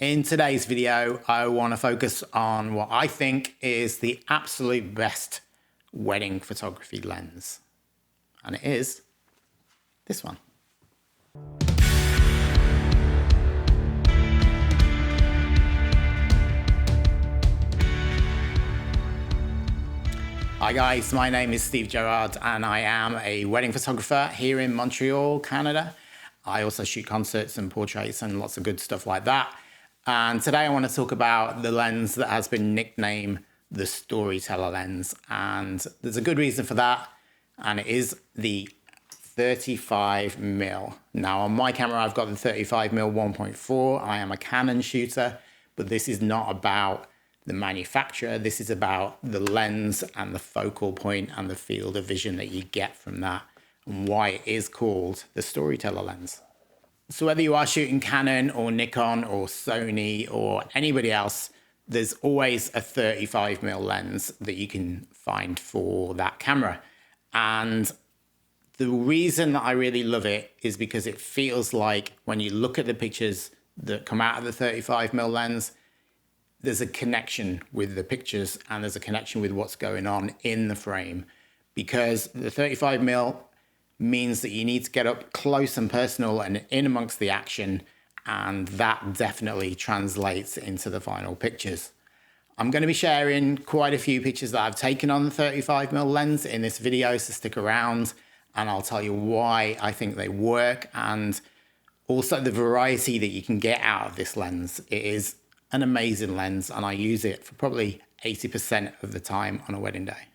In today's video, I want to focus on what I think is the absolute best wedding photography lens. And it is this one. Hi guys, my name is Steve Gerard and I am a wedding photographer here in Montreal, Canada. I also shoot concerts and portraits and lots of good stuff like that. And today I want to talk about the lens that has been nicknamed the Storyteller Lens. And there's a good reason for that. And it is the 35mm. Now on my camera, I've got the 35mm 1.4. I am a Canon shooter, but this is not about the manufacturer. This is about the lens and the focal point and the field of vision that you get from that and why it is called the Storyteller Lens. So whether you are shooting Canon or Nikon or Sony or anybody else, there's always a 35mm lens that you can find for that camera. And the reason that I really love it is because it feels like when you look at the pictures that come out of the 35mm lens, there's a connection with the pictures and there's a connection with what's going on in the frame, because the 35mm means that you need to get up close and personal and in amongst the action, and that definitely translates into the final pictures. I'm going to be sharing quite a few pictures that I've taken on the 35mm lens in this video, so stick around and I'll tell you why I think they work and also the variety that you can get out of this lens. It is an amazing lens and I use it for probably 80% of the time on a wedding day.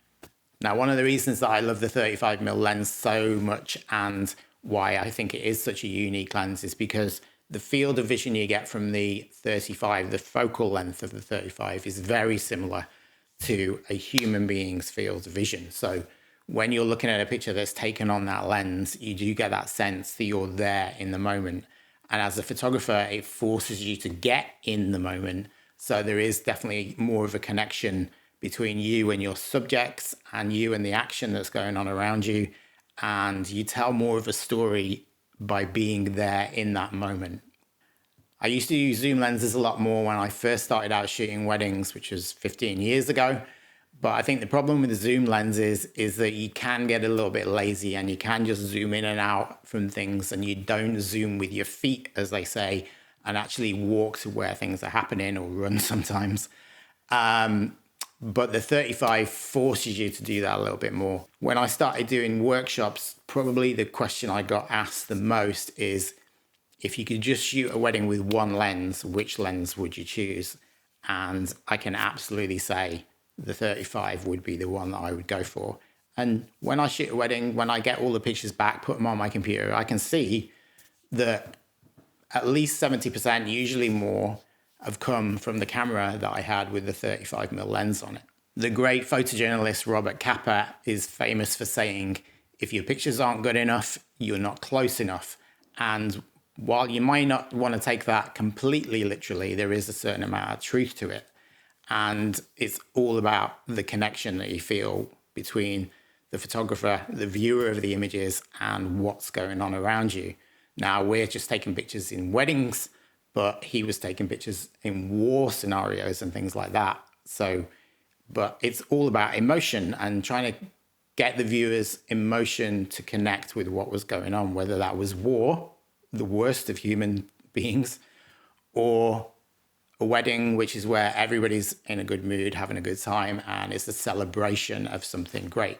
Now, one of the reasons that I love the 35mm lens so much and why I think it is such a unique lens is because the field of vision you get from the 35, the focal length of the 35 is very similar to a human being's field of vision. So when you're looking at a picture that's taken on that lens, you do get that sense that you're there in the moment. And as a photographer, it forces you to get in the moment. So there is definitely more of a connection between you and your subjects and you and the action that's going on around you. And you tell more of a story by being there in that moment. I used to use zoom lenses a lot more when I first started out shooting weddings, which was 15 years ago. But I think the problem with the zoom lenses is that you can get a little bit lazy and you can just zoom in and out from things and you don't zoom with your feet, as they say, and actually walk to where things are happening or run sometimes. But the 35 forces you to do that a little bit more. When I started doing workshops, probably the question I got asked the most is, if you could just shoot a wedding with one lens, which lens would you choose? And I can absolutely say the 35 would be the one that I would go for. And when I shoot a wedding, when I get all the pictures back, put them on my computer, I can see that at least 70%, usually more, have come from the camera that I had with the 35mm lens on it. The great photojournalist Robert Capa is famous for saying, if your pictures aren't good enough, you're not close enough. And while you might not want to take that completely literally, there is a certain amount of truth to it. And it's all about the connection that you feel between the photographer, the viewer of the images, and what's going on around you. Now, we're just taking pictures in weddings, but he was taking pictures in war scenarios and things like that. So, but it's all about emotion and trying to get the viewer's emotion to connect with what was going on, whether that was war, the worst of human beings, or a wedding, which is where everybody's in a good mood, having a good time, and it's a celebration of something great.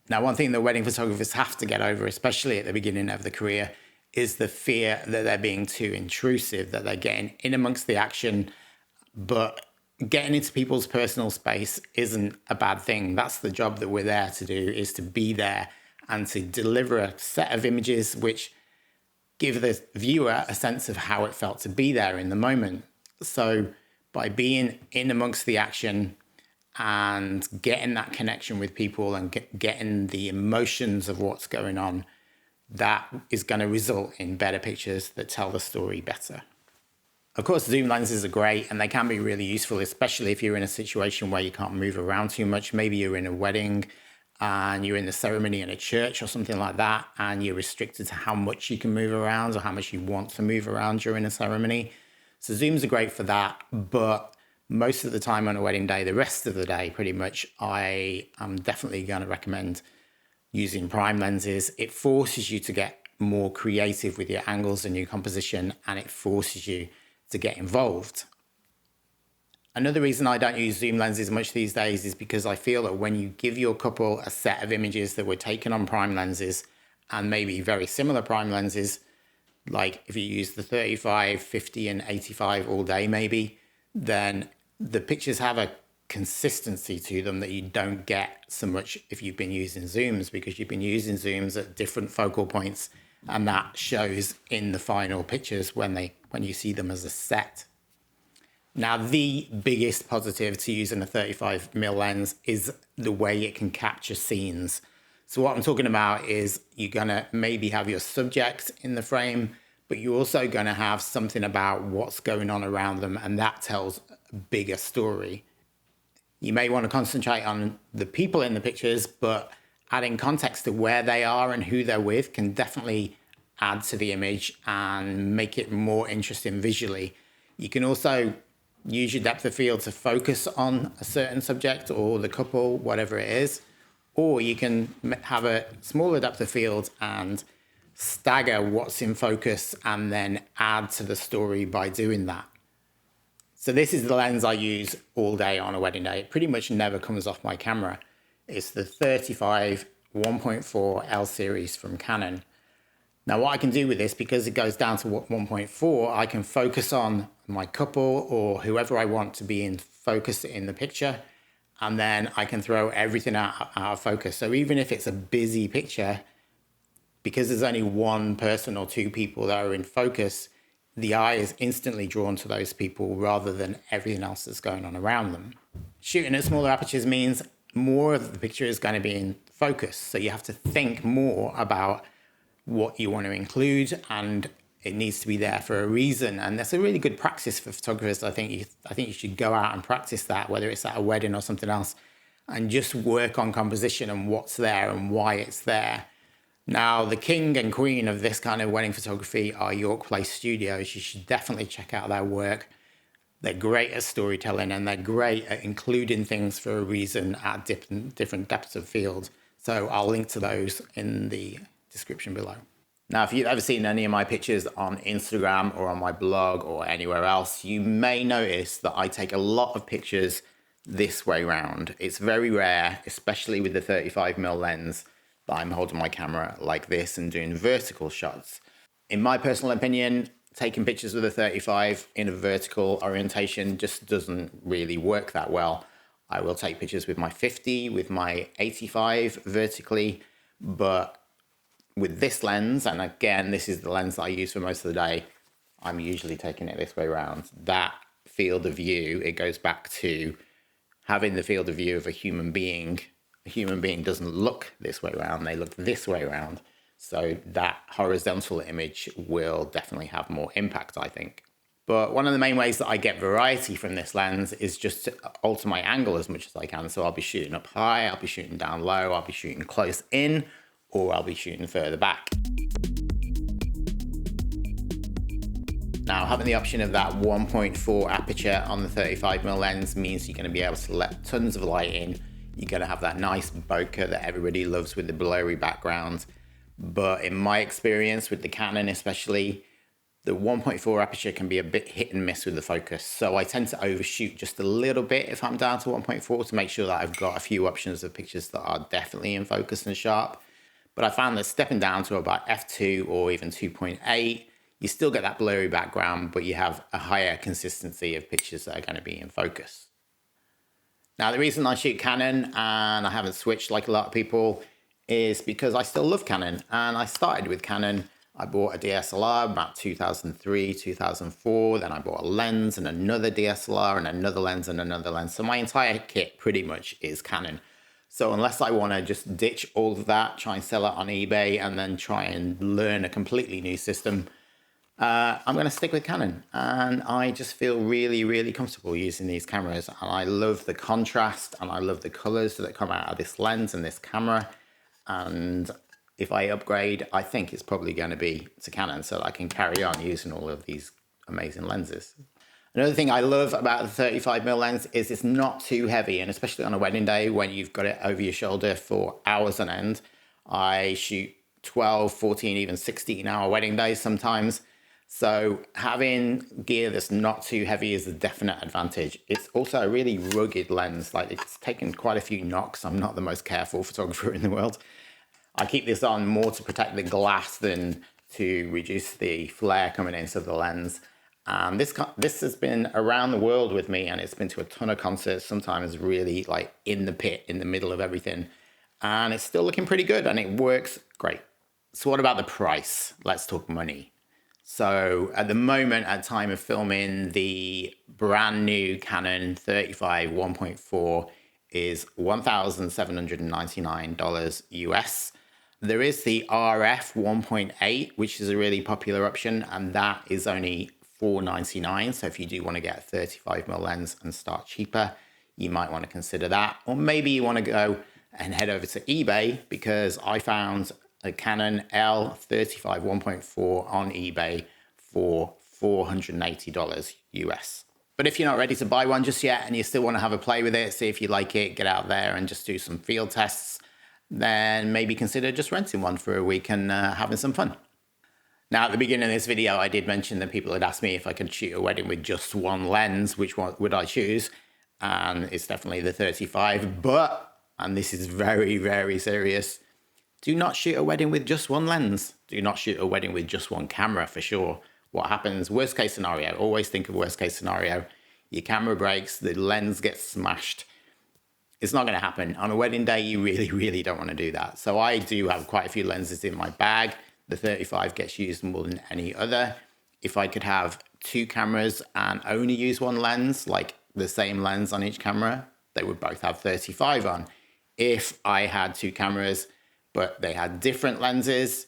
Now, one thing that wedding photographers have to get over, especially at the beginning of the career, is the fear that they're being too intrusive, that they're getting in amongst the action, but getting into people's personal space isn't a bad thing. That's the job that we're there to do, is to be there and to deliver a set of images which give the viewer a sense of how it felt to be there in the moment. So by being in amongst the action and getting that connection with people and getting the emotions of what's going on, that is going to result in better pictures that tell the story better. Of course, zoom lenses are great and they can be really useful, especially if you're in a situation where you can't move around too much. Maybe you're in a wedding and you're in the ceremony in a church or something like that, and you're restricted to how much you can move around or how much you want to move around during a ceremony. So zooms are great for that, but most of the time on a wedding day, the rest of the day, pretty much, I am definitely going to recommend using prime lenses. It forces you to get more creative with your angles and your composition, and it forces you to get involved. Another reason I don't use zoom lenses much these days is because I feel that when you give your couple a set of images that were taken on prime lenses and maybe very similar prime lenses, like if you use the 35, 50 and 85 all day maybe, then the pictures have a consistency to them that you don't get so much if you've been using zooms, because you've been using zooms at different focal points, and that shows in the final pictures when you see them as a set. Now, the biggest positive to using a 35mm lens is the way it can capture scenes. So what I'm talking about is you're going to maybe have your subject in the frame, but you're also going to have something about what's going on around them, and that tells a bigger story. You may want to concentrate on the people in the pictures, but adding context to where they are and who they're with can definitely add to the image and make it more interesting visually. You can also use your depth of field to focus on a certain subject or the couple, whatever it is, or you can have a smaller depth of field and stagger what's in focus and then add to the story by doing that. So this is the lens I use all day on a wedding day. It pretty much never comes off my camera. It's the 35 1.4 L series from Canon. Now what I can do with this, because it goes down to 1.4, I can focus on my couple or whoever I want to be in focus in the picture, and then I can throw everything out of focus. So even if it's a busy picture, because there's only one person or two people that are in focus, the eye is instantly drawn to those people rather than everything else that's going on around them. Shooting at smaller apertures means more of the picture is going to be in focus. So you have to think more about what you want to include, and it needs to be there for a reason. And that's a really good practice for photographers. I think you should go out and practice that, whether it's at a wedding or something else, and just work on composition and what's there and why it's there. Now, the king and queen of this kind of wedding photography are York Place Studios. You should definitely check out their work. They're great at storytelling, and they're great at including things for a reason at different depths of field. So I'll link to those in the description below. Now, if you've ever seen any of my pictures on Instagram or on my blog or anywhere else, you may notice that I take a lot of pictures this way round. It's very rare, especially with the 35mm lens, that I'm holding my camera like this and doing vertical shots. In my personal opinion, taking pictures with a 35 in a vertical orientation just doesn't really work that well. I will take pictures with my 50, with my 85 vertically, but with this lens, and again, this is the lens that I use for most of the day, I'm usually taking it this way around. That field of view, it goes back to having the field of view of a human being. A human being doesn't look this way around, they look this way around. So that horizontal image will definitely have more impact, I think. But one of the main ways that I get variety from this lens is just to alter my angle as much as I can. So I'll be shooting up high, I'll be shooting down low, I'll be shooting close in, or I'll be shooting further back. Now, having the option of that 1.4 aperture on the 35mm lens means you're going to be able to let tons of light in. You're going to have that nice bokeh that everybody loves with the blurry background. But in my experience with the Canon especially, the 1.4 aperture can be a bit hit and miss with the focus. So I tend to overshoot just a little bit if I'm down to 1.4 to make sure that I've got a few options of pictures that are definitely in focus and sharp. But I found that stepping down to about f2 or even 2.8, you still get that blurry background, but you have a higher consistency of pictures that are going to be in focus. Now, the reason I shoot Canon and I haven't switched like a lot of people is because I still love Canon. And I started with Canon. I bought a DSLR about 2003, 2004. Then I bought a lens and another DSLR and another lens and another lens. So my entire kit pretty much is Canon. So unless I want to just ditch all of that, try and sell it on eBay, and then try and learn a completely new system, I'm going to stick with Canon. And I just feel really, really comfortable using these cameras. And I love the contrast and I love the colors that come out of this lens and this camera. And if I upgrade, I think it's probably going to be to Canon so that I can carry on using all of these amazing lenses. Another thing I love about the 35mm lens is it's not too heavy, and especially on a wedding day when you've got it over your shoulder for hours on end. I shoot 12, 14, even 16-hour wedding days sometimes. So having gear that's not too heavy is a definite advantage. It's also a really rugged lens. Like, it's taken quite a few knocks. I'm not the most careful photographer in the world. I keep this on more to protect the glass than to reduce the flare coming into the lens. And this has been around the world with me, and it's been to a ton of concerts, sometimes really like in the pit, in the middle of everything. And it's still looking pretty good and it works great. So what about the price? Let's talk money. So at the moment, at time of filming, the brand new Canon 35 1.4 is $1,799 US. There is the RF 1.8, which is a really popular option, and that is only $499. So if you do want to get a 35mm lens and start cheaper, you might want to consider that. Or maybe you want to go and head over to eBay, because I found a Canon L35 1.4 on eBay for $480 US. But if you're not ready to buy one just yet and you still want to have a play with it, see if you like it, get out there and just do some field tests, then maybe consider just renting one for a week and having some fun. Now, at the beginning of this video, I did mention that people had asked me if I could shoot a wedding with just one lens, which one would I choose? And it's definitely the 35, but, and this is very, very serious, do not shoot a wedding with just one lens. Do not shoot a wedding with just one camera, for sure. What happens, worst case scenario, always think of worst case scenario. Your camera breaks, the lens gets smashed. It's not going to happen. On a wedding day, you really, really don't want to do that. So I do have quite a few lenses in my bag. The 35 gets used more than any other. If I could have two cameras and only use one lens, like the same lens on each camera, they would both have 35 on. If I had two cameras, but they had different lenses,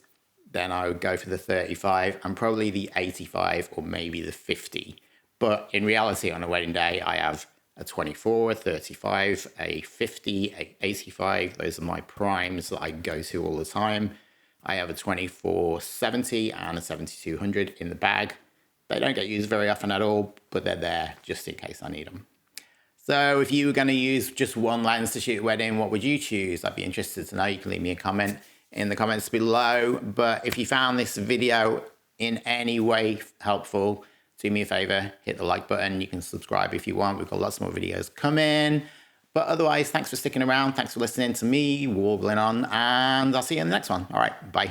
then I would go for the 35 and probably the 85 or maybe the 50. But in reality, on a wedding day, I have a 24, a 35, a 50, a 85. Those are my primes that I go to all the time. I have a 24-70 and a 7200 in the bag. They don't get used very often at all, but they're there just in case I need them. So if you were going to use just one lens to shoot a wedding, what would you choose? I'd be interested to know. You can leave me a comment in the comments below. But if you found this video in any way helpful, do me a favor, hit the like button. You can subscribe if you want. We've got lots more videos coming. But otherwise, thanks for sticking around. Thanks for listening to me warbling on, and I'll see you in the next one. All right, bye.